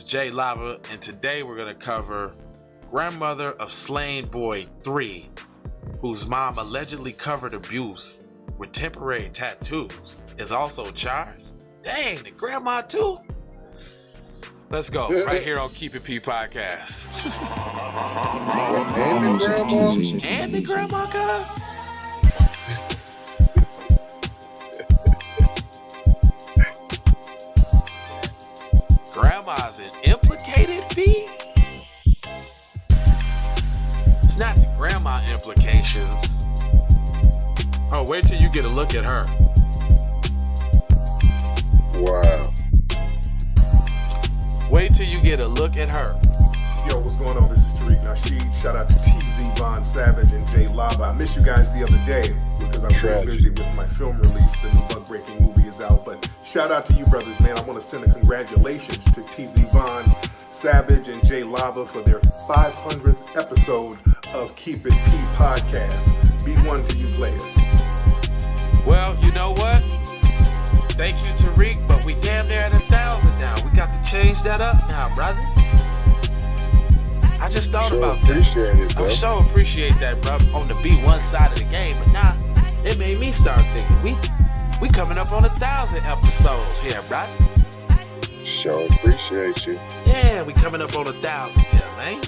J Lava, and today we're going to cover grandmother of slain boy 3, whose mom allegedly covered abuse with temporary tattoos, is also charged. Dang, the grandma too? Let's go, right here on Keep It P Podcast. And the grandma? And the grandma, cuz? Grandma's an implicated P? It's not the grandma implications. Oh, wait till you get a look at her. Wow. Wait till you get a look at her. Yo, what's going on? This is Tariq Nasheed. Shout out to TZ Von Savage and J Lava. I missed you guys the other day because I was really busy with my film release. The new Bug Breaking movie is out. But shout out to you brothers, man. I want to send a congratulations to TZ Von Savage and J Lava for their 500th episode of Keep It P Podcast. Be one to you players. Well, you know what? Thank you, Tariq, but we damn near at 1,000 now. We got to change that up now, brother. I just thought about that. I so appreciate that, bro, on the B1 side of the game, but now it made me start thinking we coming up on 1,000 episodes here, brother. Sure appreciate you. Yeah, we coming up on 1,000 here, man.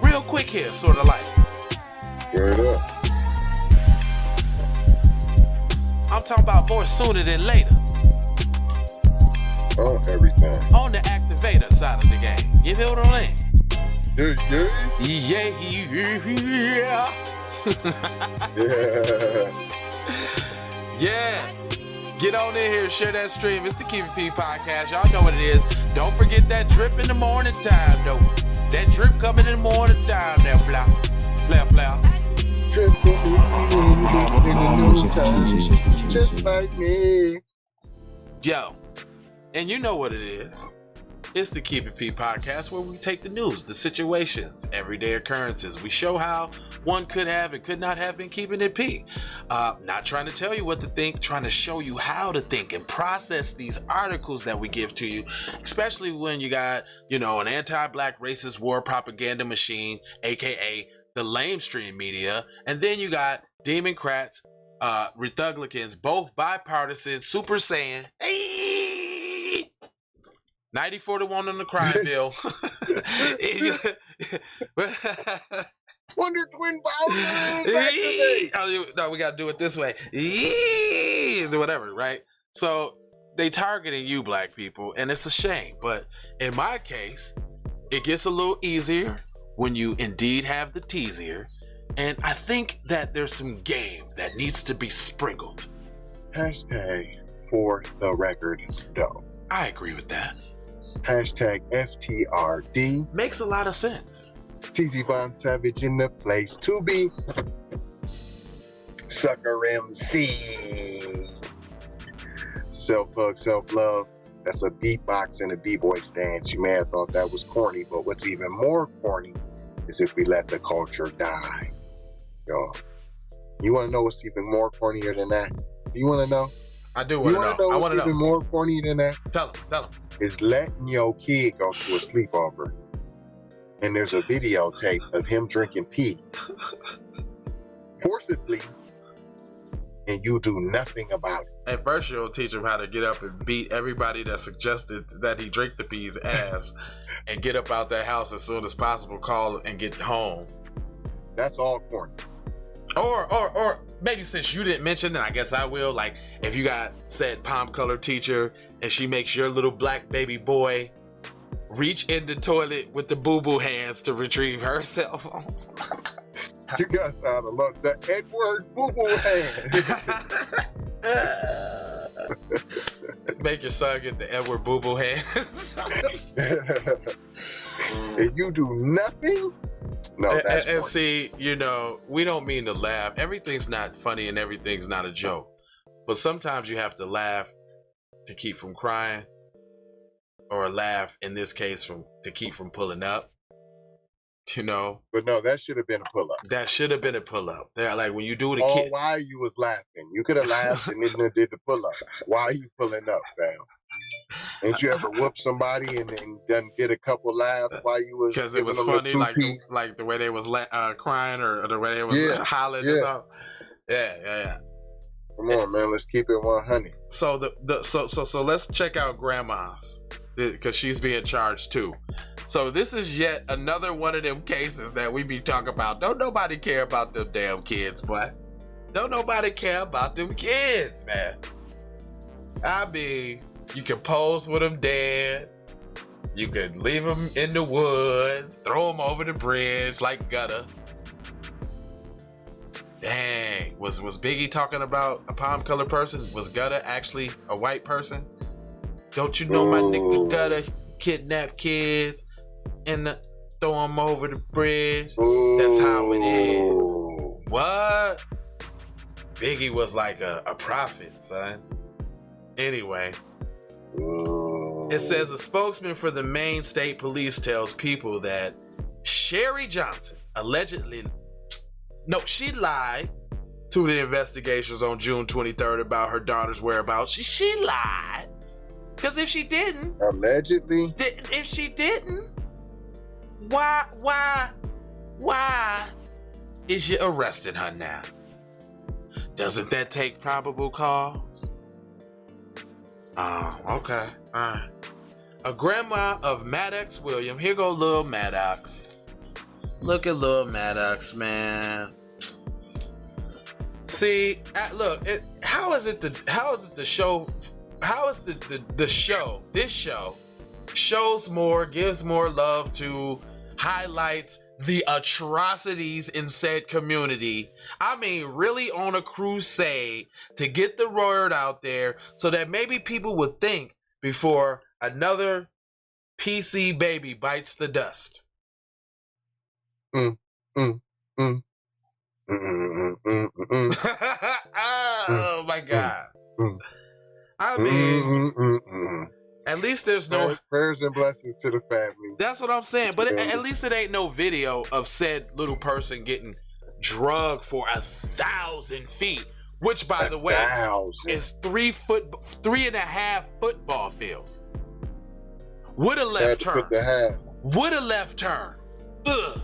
Real quick here, sort of like. Word up. I'm talking about more sooner than later. Oh, everything. On the activator side of the game. You feel what I'm saying? Yeah. Yeah. Get on in here, share that stream. It's the Keep It P Podcast. Y'all know what it is. Don't forget that drip in the morning time, though. That drip coming in the morning time there, blah. Blah, blah. Drip in the noontime, just like me. Yo, and you know what it is. It's the Keep It P Podcast, where we take the news, the situations, everyday occurrences. We show how one could have and could not have been keeping it P. Not trying to tell you what to think, trying to show you how to think and process these articles that we give to you, especially when you got, an anti-black racist war propaganda machine, aka the lamestream media, and then you got Democrats, Republicans, both bipartisan, Super Saiyan. Hey! 94 to 1 on the crime bill. Wonder Twin Powers. No, we gotta do it this way. Whatever, right? So they targeting you, black people, and it's a shame. But in my case, it gets a little easier when you indeed have the teasier. And I think that there's some game that needs to be sprinkled. Hashtag fortherecorddoe. I agree with that. Hashtag FTRD. Makes a lot of sense. TZ Von Savage in the place to be. Sucker MC. Self-hug, self-love. That's a beatbox and a b-boy stance. You may have thought that was corny, but what's even more corny is if we let the culture die. Yo, you want to know what's even more cornier than that? You want to know? I do want to know. I want to know. Even more corny than that? Tell him. Is letting your kid go to a sleepover, and there's a videotape of him drinking pee forcibly, and you do nothing about it. At first, you'll teach him how to get up and beat everybody that suggested that he drink the pee's ass and get up out that house as soon as possible, call and get home. That's all corny. Or maybe since you didn't mention it, I guess I will. Like, if you got said palm color teacher and she makes your little black baby boy reach in the toilet with the boo-boo hands to retrieve her cell phone. You got sound a lot. The Edward boo-boo hand. Make your son get the Edward boo-boo hands. And you do nothing? No, that's and see, we don't mean to laugh. Everything's not funny and everything's not a joke. But sometimes you have to laugh to keep from crying, or laugh in this case to keep from pulling up. But no, that should have been a pull-up. That should have been a pull-up. They're like, when you do the kid. Why you was laughing? You could have laughed and then did the pull-up. Why are you pulling up, fam? Ain't you ever whoop somebody and then get a couple laughs while you was because it was funny, like the way they was crying or the way they was hollering or something. Yeah. Come on, man. Let's keep it 100. So so let's check out Grandma's, because she's being charged too. So this is yet another one of them cases that we be talking about. Don't nobody care about them damn kids, boy. Don't nobody care about them kids, man. I mean, you can pose with them dead. You could leave them in the woods, throw them over the bridge like gutter. Dang, was Biggie talking about a palm-colored person? Was Gutter actually a white person? Don't you know my nigga Gutter kidnap kids and throw them over the bridge? That's how it is. What? Biggie was like a prophet, son. Anyway, it says a spokesman for the Maine State Police tells people that Sherry Johnson allegedly... No, she lied to the investigations on June 23rd about her daughter's whereabouts. She lied. Because if she didn't... Allegedly? If she didn't, why is you arresting her now? Doesn't that take probable cause? Oh, okay. All right. A grandma of Maddox William. Here go little Maddox. Look at little Maddox, man. See, look. How is it the show? How is the show? This show shows more, gives more love to, highlights the atrocities in said community. I mean, really on a crusade to get the word out there so that maybe people would think before another PC baby bites the dust. Oh my God. I mean, at least there's no prayers and blessings to the family. That's what I'm saying. But at least it ain't no video of said little person getting drugged for 1,000 feet, which, by the way, is 3.5 football fields. Would have left turn. Would have left turn. Ugh.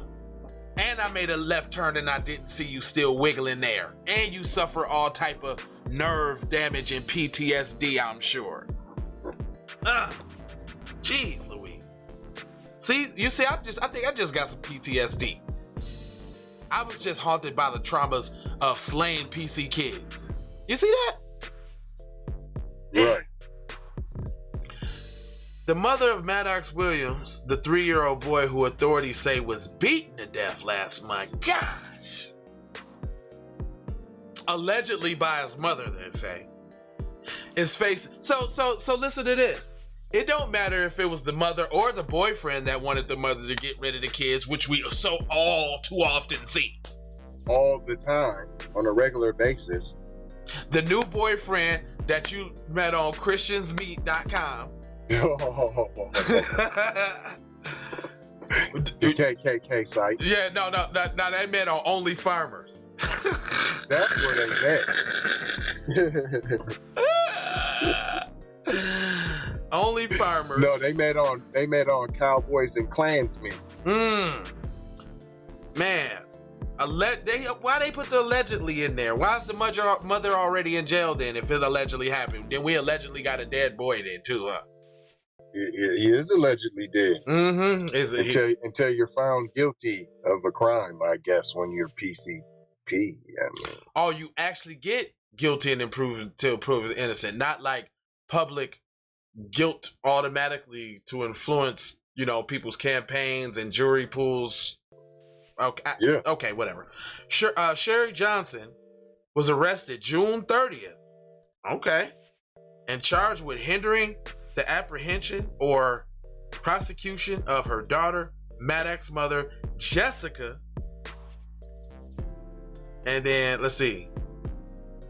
And I made a left turn and I didn't see you still wiggling there. And you suffer all type of nerve damage and PTSD, I'm sure. Jeez Louise. See, you see, I think I just got some PTSD. I was just haunted by the traumas of slain PC kids. You see that? Right. The mother of Maddox Williams, the 3-year-old boy who authorities say was beaten to death last month. Gosh. Allegedly by his mother, they say. His face. So listen to this. It don't matter if it was the mother or the boyfriend that wanted the mother to get rid of the kids, which we so all too often see. All the time, on a regular basis. The new boyfriend that you met on christiansmeet.com. The KKK site. Yeah, no, they met on Only Farmers. That's where they met. Only Farmers. No, they met on Cowboys and Klansmen. Man, why they put the allegedly in there? Why is the mother already in jail then? If it allegedly happened, then we allegedly got a dead boy then too, huh? He is allegedly dead. Until you're found guilty of a crime, I guess, when you're PCP. I mean. Oh, you actually get guilty and proven innocent, not like public guilt automatically to influence, people's campaigns and jury pools. Okay, okay, whatever. Sherry Johnson was arrested June 30th. Okay, and charged with hindering the apprehension or prosecution of her daughter, Maddox's mother, Jessica. And then let's see.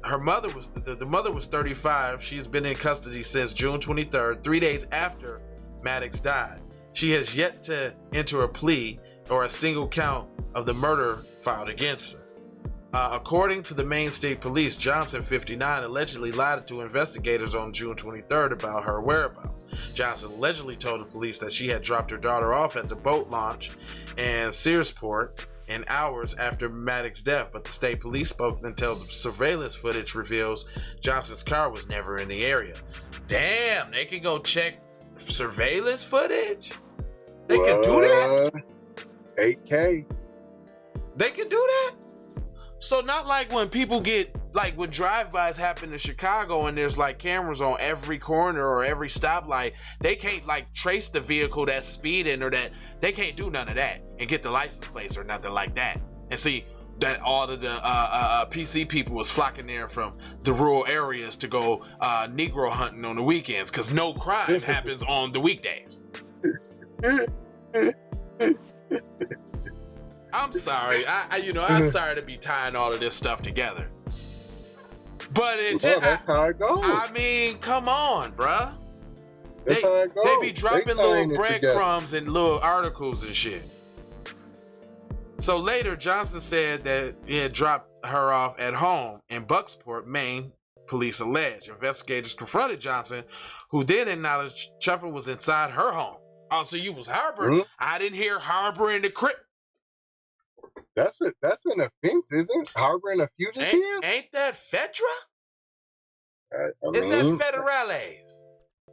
Her mother was the mother was 35. She's been in custody since June 23rd, 3 days after Maddox died. She has yet to enter a plea or a single count of the murder filed against her. According to the Maine State Police, Johnson, 59, allegedly lied to investigators on June 23rd about her whereabouts. Johnson allegedly told the police that she had dropped her daughter off at the boat launch in Searsport in hours after Maddox's death, but the state police spoke until the surveillance footage reveals Johnson's car was never in the area. Damn, they can go check surveillance footage? They can do that? 8K. They can do that? So not like when people get, like when drive-bys happen in Chicago and there's like cameras on every corner or every stoplight, they can't like trace the vehicle that's speeding or that, they can't do none of that and get the license plates or nothing like that. And see that all of the PC people was flocking there from the rural areas to go Negro hunting on the weekends because no crime happens on the weekdays. I'm sorry. I'm sorry to be tying all of this stuff together. But that's how it goes. I mean, come on, bruh. That's how it goes. They be dropping little breadcrumbs and little articles and shit. So later, Johnson said that he had dropped her off at home in Bucksport, Maine, police allege. Investigators confronted Johnson, who then acknowledged Chuffer was inside her home. Oh, so you was harboring? Mm-hmm. I didn't hear harboring the crip. That's an offense, isn't it? Harboring a fugitive? Ain't that FEDRA? Is that federales?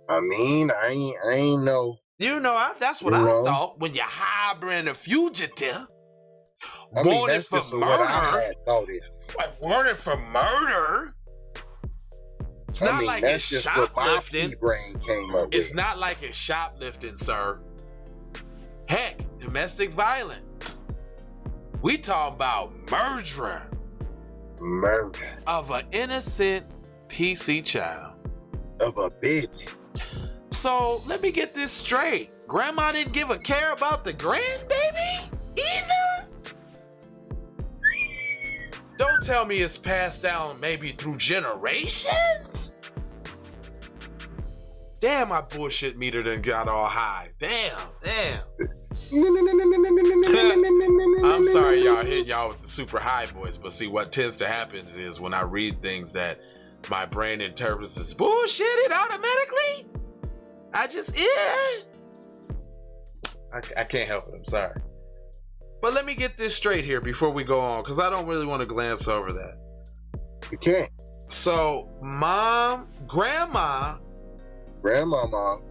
I mean, I ain't know. That's what I thought. When you're harboring a fugitive, wanted for murder. Wanted for murder. It's not like it's shoplifting. It's not like it's shoplifting, sir. Heck, domestic violence. We talk about murder of an innocent PC child. Of a baby. So let me get this straight. Grandma didn't give a care about the grandbaby either? Don't tell me it's passed down maybe through generations? Damn, my bullshit meter done got all high. Damn. I'm sorry y'all hitting y'all with the super high voice, but see what tends to happen is when I read things that my brain interprets as bullshit it automatically. I can't help it, I'm sorry. But let me get this straight here before we go on, because I don't really want to glance over that. You can't. So grandma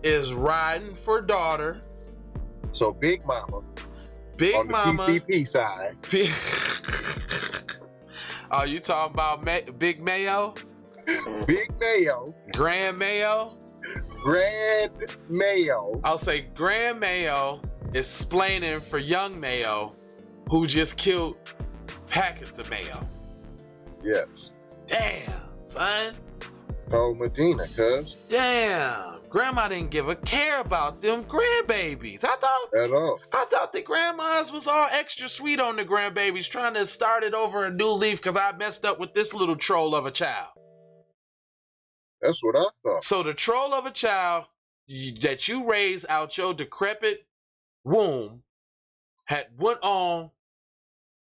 is riding for daughter. So Big Mama on the PCP side. Oh, you talking about Big Mayo? Big Mayo. Grand Mayo? Grand Mayo. I'll say Grand Mayo is splaining for young Mayo, who just killed packets of mayo. Yes. Damn, son. Oh, Medina, cuz. Damn. Grandma didn't give a care about them grandbabies. At all. I thought the grandmas was all extra sweet on the grandbabies, trying to start it over a new leaf because I messed up with this little troll of a child. That's what I thought. So the troll of a child that you raised out your decrepit womb went on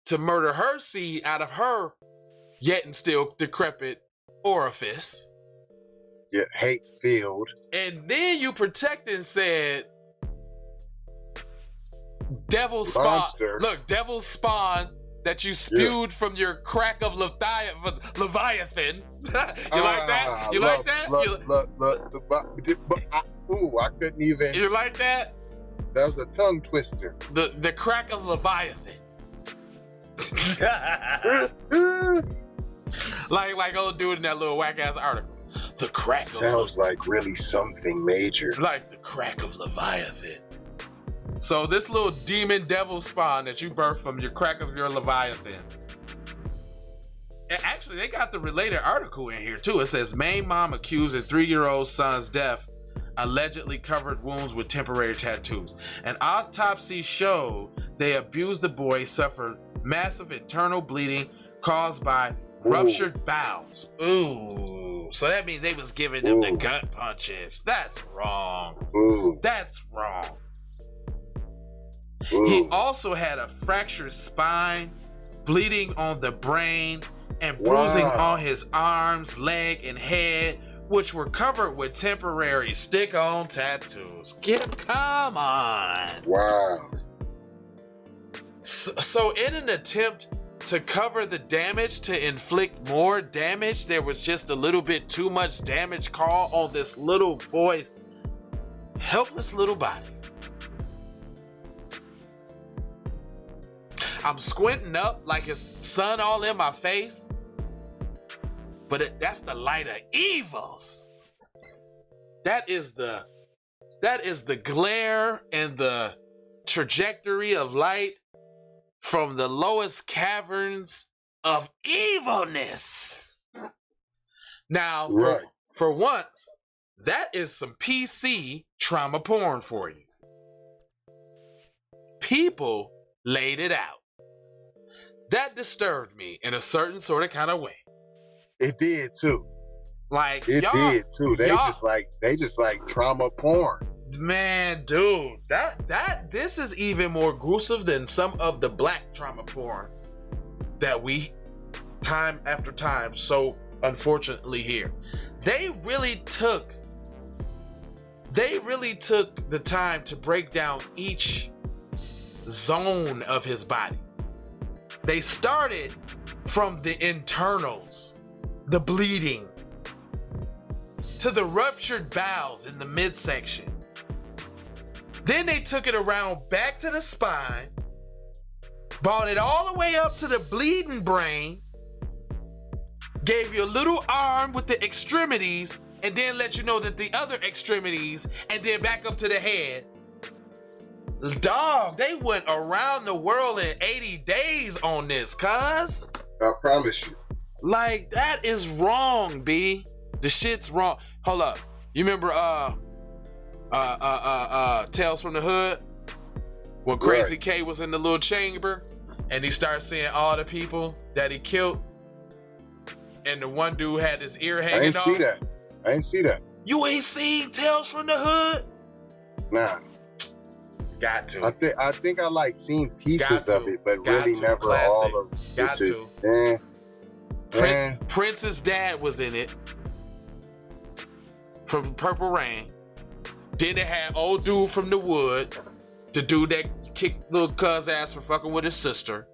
to murder her seed out of her yet and still decrepit orifice. Yeah, hate-filled. And then you protected and said, devil spawn. Look, devil spawn that you spewed from your crack of Leviathan. You like that? You like that? I couldn't even. You like that? That was a tongue twister. The crack of Leviathan. like old dude in that little whack-ass article. The crack sounds like really something major. Like the crack of Leviathan. So this little demon devil spawn that you birthed from your crack of your Leviathan. And actually, they got the related article in here too. It says Maine mom accused in 3-year-old son's death, allegedly covered wounds with temporary tattoos. An autopsy showed they abused the boy, suffered massive internal bleeding caused by ruptured bowels. Ooh. So that means they was giving them the gut punches. That's wrong. That's wrong. He also had a fractured spine, bleeding on the brain, and bruising on his arms, leg, and head, which were covered with temporary stick-on tattoos. Come on. Wow. So in an attempt to cover the damage, to inflict more damage, there was just a little bit too much damage caused on this little boy's helpless little body. I'm squinting up like it's sun all in my face, but that's the light of evils. That is the glare and the trajectory of light from the lowest caverns of evilness. Now, for once, that is some PC trauma porn for you. People laid it out. That disturbed me in a certain sort of kind of way. It did too. Like it did too. They just like trauma porn. Man, dude, this is even more gruesome than some of the black trauma porn that we time after time so unfortunately hear. They really took the time to break down each zone of his body. They started from the internals, the bleeding, to the ruptured bowels in the midsection. Then they took it around back to the spine, brought it all the way up to the bleeding brain, gave you a little arm with the extremities, and then let you know that the other extremities, and then back up to the head. Dog, they went around the world in 80 days on this, cuz. I promise you. Like, that is wrong, B. The shit's wrong. Hold up. You remember Tales from the Hood? When Crazy K was in the little chamber and he started seeing all the people that he killed, and the one dude had his ear hanging off. I ain't see that. You ain't seen Tales from the Hood? Nah. Got to. I think I like seen pieces of it, but really never all of it. Prince's dad was in it from Purple Rain. Then they had old dude from the wood, the dude that kicked little cuz ass for fucking with his sister.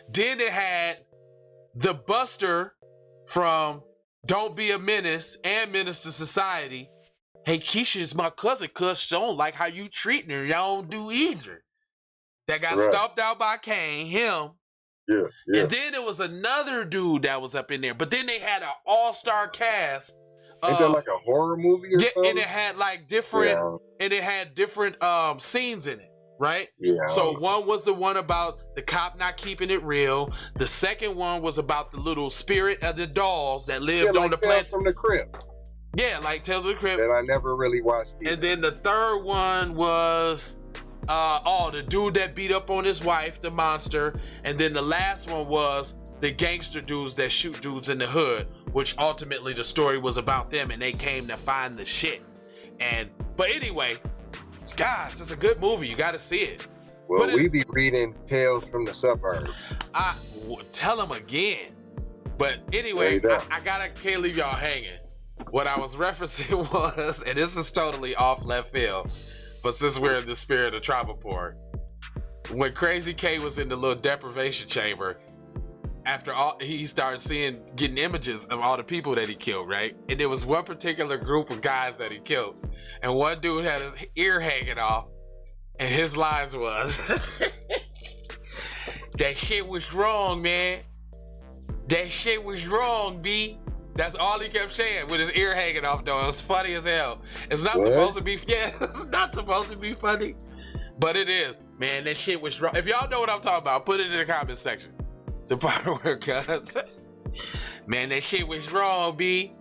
Then they had the Buster from Don't Be a Menace and Menace to Society. Hey, Keisha is my cousin, cuz she don't like how you treating her. Y'all don't do either. That got stomped out by Kane, him. Yeah. And then there was another dude that was up in there. But then they had an all-star cast. Ain't that like a horror movie or something? And it had like different, scenes in it, right? Yeah. So one was the one about the cop not keeping it real. The second one was about the little spirit of the dolls that lived on the planet. Tales from the Crypt. Yeah, like Tales of the Crypt. That I never really watched either. And then the third one was the dude that beat up on his wife, the monster. And then the last one was the gangster dudes that shoot dudes in the hood, which ultimately the story was about them and they came to find the shit. But anyway, guys, it's a good movie. You got to see it. Well, we be reading Tales from the Suburbs. Tell them again. But anyway, I can't leave y'all hanging. What I was referencing was, and this is totally off left field, but since we're in the spirit of trauma porn, when Crazy K was in the little deprivation chamber, after all, he started getting images of all the people that he killed, right? And there was one particular group of guys that he killed, and one dude had his ear hanging off, and his lines was, "That shit was wrong, man. That shit was wrong, B." That's all he kept saying with his ear hanging off, though. It was funny as hell. It's not supposed to be, it's not supposed to be funny, but it is. Man, that shit was wrong. If y'all know what I'm talking about, put it in the comment section. The part where cuz, man, that shit was wrong, B.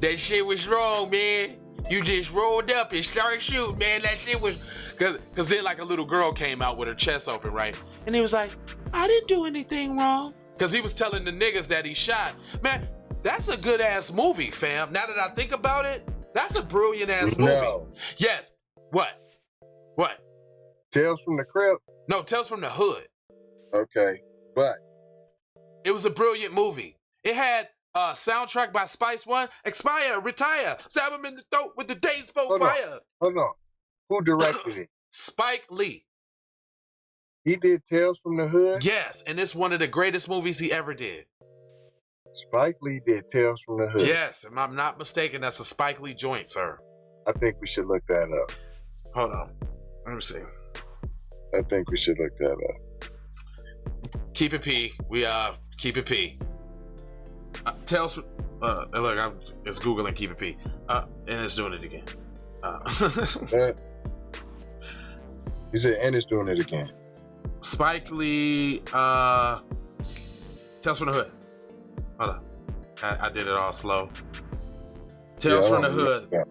That shit was wrong, man. You just rolled up and started shooting, man. That shit was, cause then like a little girl came out with her chest open, right? And he was like, I didn't do anything wrong. Cause he was telling the niggas that he shot. Man, that's a good ass movie, fam. Now that I think about it, that's a brilliant ass movie. Yes. What? Tales from the Crypt? No, Tales from the Hood. Okay, but It was a brilliant movie. It had a soundtrack by Spice One. Expire, retire, stab him in the throat with the dates for fire. Hold on. Who directed it? Spike Lee. He did Tales from the Hood? Yes, and it's one of the greatest movies he ever did. Spike Lee did Tales from the Hood. Yes, if I'm not mistaken, that's a Spike Lee joint, sir. I think we should look that up. Hold on. Let me see. I think we should look that up. Keep it P. We keep it P. Tales. Look, it's Googling keep it P. And it's doing it again. You said and it's doing it again. Spike Lee. Tales from the Hood. Hold on. I did it all slow. Tales from the Hood. Yeah.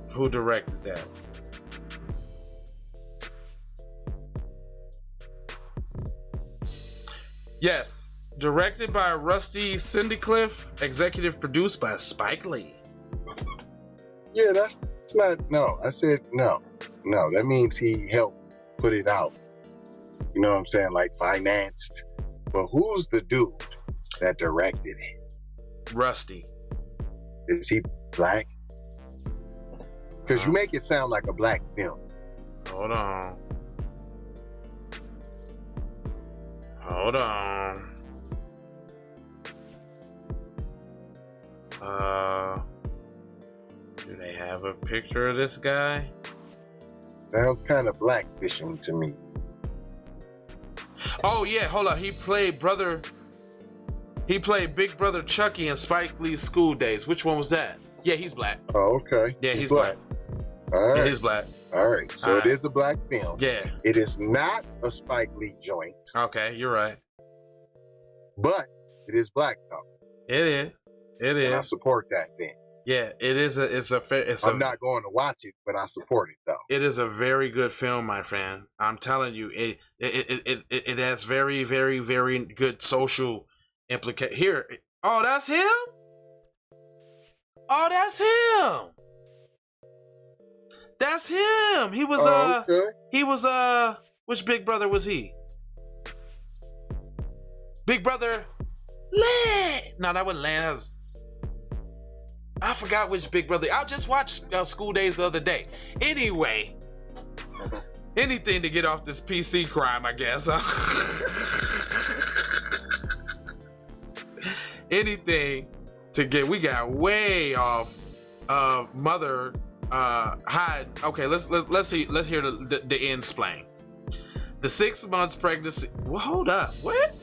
Who directed that? Yes, directed by Rusty Cindycliffe, executive produced by Spike Lee. Yeah, that's not, no. I said no. No, that means he helped put it out. You know what I'm saying? Like financed. But who's the dude that directed it? Rusty. Is he black? Because you make it sound like a black film. Hold on. Hold on. Do they have a picture of this guy? Sounds kind of blackfishing to me. Oh yeah, hold on. He played Big Brother Chucky in Spike Lee's School Days. Which one was that? Yeah, he's black. Oh, okay. Yeah, he's black. All right. Yeah, he's black. All right. So it is a black film. Yeah. It is not a Spike Lee joint. Okay, you're right. But it is black though. It is. It is. And I support that then. Yeah, it is. I'm not going to watch it, but I support it though. It is a very good film, my friend. I'm telling you, it has very, very, very good social implication. Here, oh, that's him. Oh, that's him. That's him. He was okay. He was which Big Brother was he? Big Brother Lan. No, that wasn't Lan. That was, I forgot which Big Brother. I just watched School Days the other day. Anyway, anything to get off this PC crime, I guess. Anything to get. We got way off Mother Hyde. Okay, let's hear the end splain. The 6 months pregnancy. Well, hold up. What?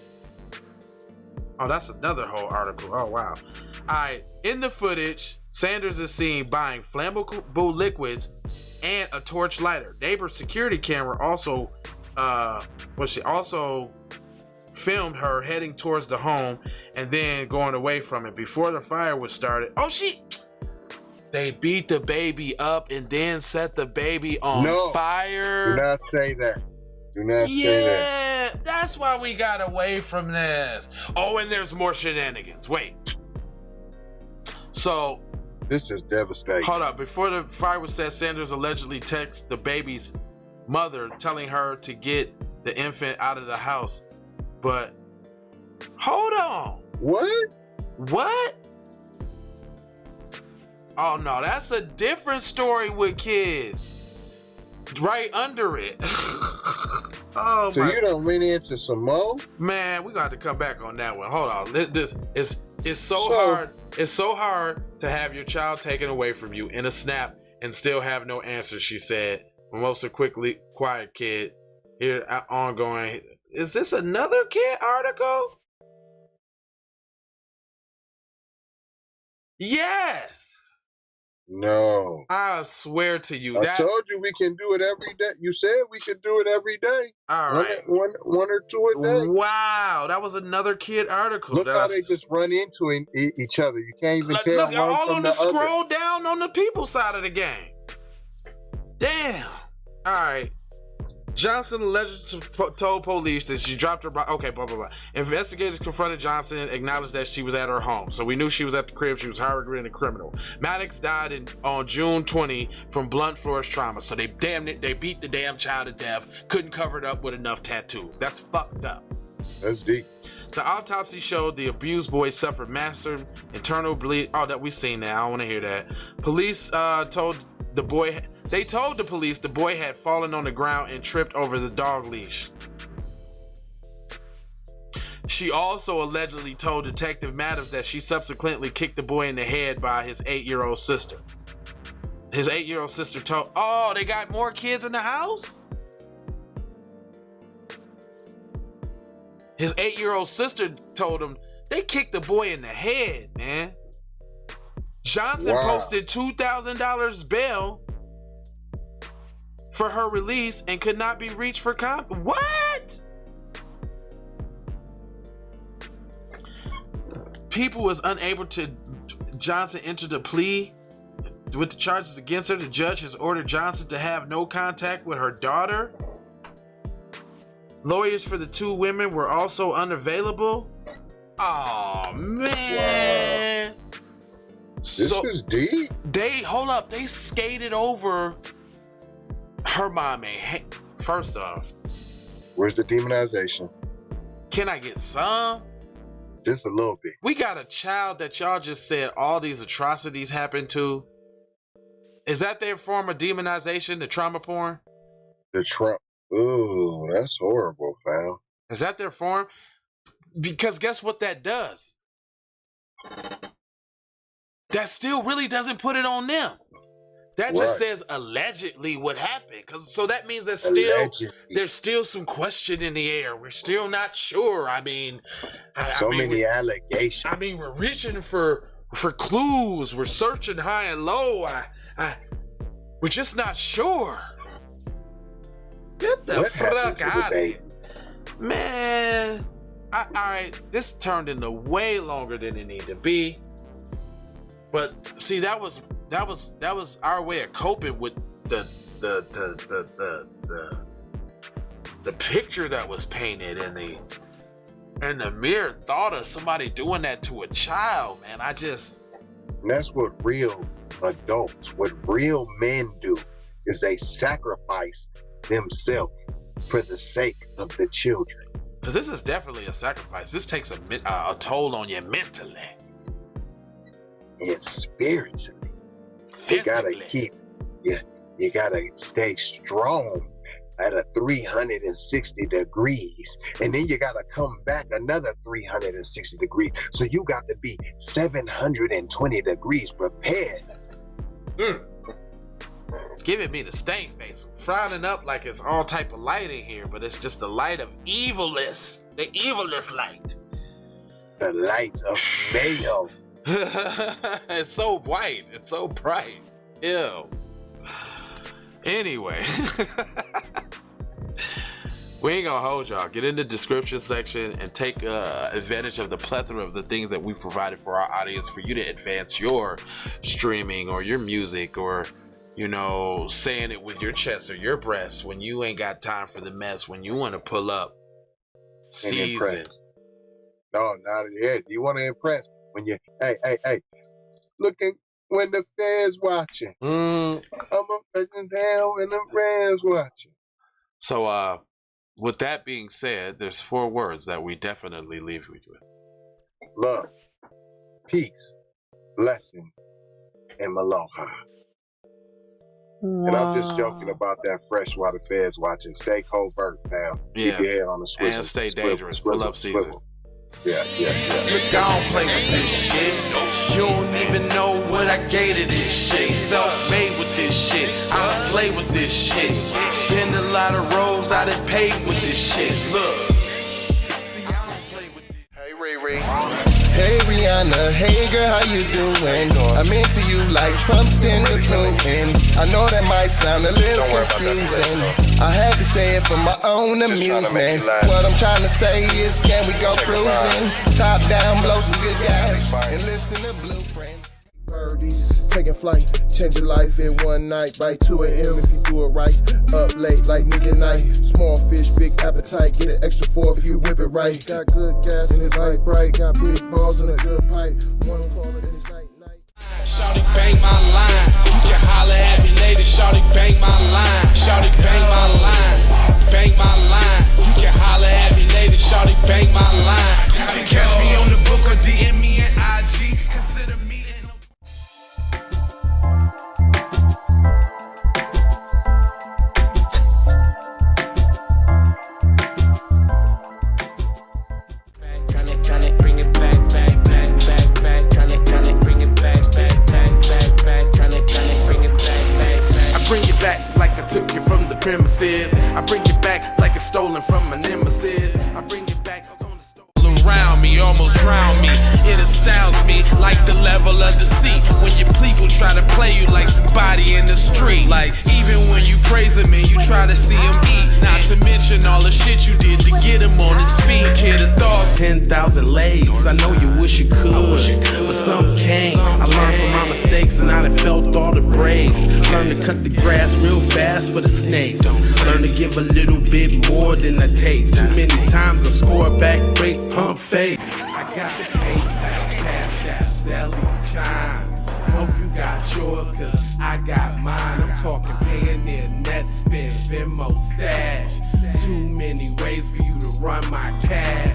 Oh, that's another whole article. Oh, wow. All right. In the footage, Sanders is seen buying flammable liquids and a torch lighter. Neighbor's security camera also filmed her heading towards the home and then going away from it before the fire was started. Oh, they beat the baby up and then set the baby on fire. Do not say that. Do not say that. Yeah, that's why we got away from this. Oh, and there's more shenanigans. Wait. So, this is devastating. Hold up. Before the fire was set, Sanders allegedly texted the baby's mother telling her to get the infant out of the house. But, hold on. What? Oh, no. That's a different story with kids. Right under it. Oh, so you done went into some more? Man, we got to come back on that one. Hold on. This is so hard. It's so hard to have your child taken away from you in a snap and still have no answer, she said. Most quickly, quiet kid. Here, ongoing. Is this another kid article? Yes. No. I swear to you. I told you we can do it every day. You said we could do it every day. All right. One or two a day. Wow. That was another kid article. Look how they just run into each other. You can't even tell. Look, all on the scroll down on the people side of the game. Damn. All right. Johnson allegedly told police that she dropped her body. Okay, blah, blah, blah. Investigators confronted Johnson and acknowledged that she was at her home. So we knew she was at the crib. She was harboring a criminal. Maddox died on June 20 from blunt force trauma. So they beat the damn child to death. Couldn't cover it up with enough tattoos. That's fucked up. That's deep. The autopsy showed the abused boy suffered massive internal bleed. Oh, that we seen that. I don't want to hear that. Police told the boy. They told the police the boy had fallen on the ground and tripped over the dog leash. She also allegedly told Detective Maddox that she subsequently kicked the boy in the head by his 8-year-old sister. His 8-year-old sister told, oh, they got more kids in the house? His 8-year-old sister told him they kicked the boy in the head, man. Johnson posted $2,000 bail for her release and could not be reached for what? People was unable to. Johnson entered a plea with the charges against her. The judge has ordered Johnson to have no contact with her daughter. Lawyers for the two women were also unavailable. Oh man. Wow. This is deep. They skated over her mommy. Hey, first off, where's the demonization? Can I get some? Just a little bit. We got a child that y'all just said all these atrocities happened to. Is that their form of demonization, the trauma porn? Ooh, that's horrible, fam. Is that their form? Because guess what that does? That still really doesn't put it on them. That just says allegedly what happened. So that means there's still some question in the air. We're still not sure. I mean, many allegations. I mean, we're reaching for clues. We're searching high and low. We're just not sure. Get the fuck out of here, man. All right, this turned into way longer than it needed to be. But see, that was our way of coping with the picture that was painted and the mere thought of somebody doing that to a child, man. And that's what real adults, what real men do, is they sacrifice themselves for the sake of the children. Because this is definitely a sacrifice. This takes a toll on you mentally and spiritually. Physically. You gotta stay strong at a 360 degrees, and then you gotta come back another 360 degrees. So you got to be 720 degrees prepared. Giving me the stank face, frowning up like it's all type of light in here, but it's just the light of evilness, the evilness light. The light of Mayo. It's so white, it's so bright. Ew. Anyway, we ain't gonna hold y'all. Get in the description section and take advantage of the plethora of the things that we've provided for our audience for you to advance your streaming or your music, or saying it with your chest or your breast when you ain't got time for the mess, when you want to pull up seasons. No, not yet. You want to impress when you, hey, looking when the feds watching. I'm a person's hell when the feds watching. So, with that being said, there's 4 words that we definitely leave you with. Love, peace, blessings, and aloha. And I'm just joking about that fresh while the feds watching. Stay covert, fam. Yeah. Keep your head on the swivel. And stay dangerous. Pull up season. Yeah. Look, I don't play with this shit. You don't even know what I gave to this shit. Self-made with this shit. I slay with this shit. Been a lot of roads I done paved with this shit. Look. See, I don't play with this. Hey, Ray. Hey Rihanna, hey girl, how you doing? I'm into you like Trump's in the Putin. I know that might sound a little confusing. I had to say it for my own amusement. What I'm trying to say is, can we go cruising? Top down, blow some good gas, and listen to Blueprint. 30s, taking flight, change your life in one night. By 2 a.m. if you do it right. Up late like nigga night. Small fish, big appetite. Get an extra 4 if you whip it right. Got good gas and it's light bright. Got big balls and a good pipe. One call it is night. Shawty bang my line. You can holler at me later. Shawty bang my line. Shawty bang my line. Bang my line. You can holler at me later. Shawty bang my line. You can catch me on the book or DM me at IG. Consider me in bring it back, back, back, back, back. Bring it back, back, back, back, back. Bring it back, back, back. I bring it back like I took you from the premises. I bring it back like it's stolen from my nemesis. I bring it back on the store. Around me, almost drown me. It astounds me like the level of deceit when your people try to play you like somebody in the street. Like even when you praise him and you try to see him eat. Not to mention all the shit you did to get him on his feet. Kid of thoughts, 10,000 legs. I know you wish you could, but some can't. I learned from my mistakes and I done felt all the breaks. Learn to cut the grass real fast for the snakes. Learn to give a little bit more than I take. Too many times I score back, break, pump, fake. I got the PayPal, Cash App, Zelle, Chime. I hope you got yours, cause I got mine. I'm talking Payoneer, Net Spend, Venmo, Stash. Too many ways for you to run my cash.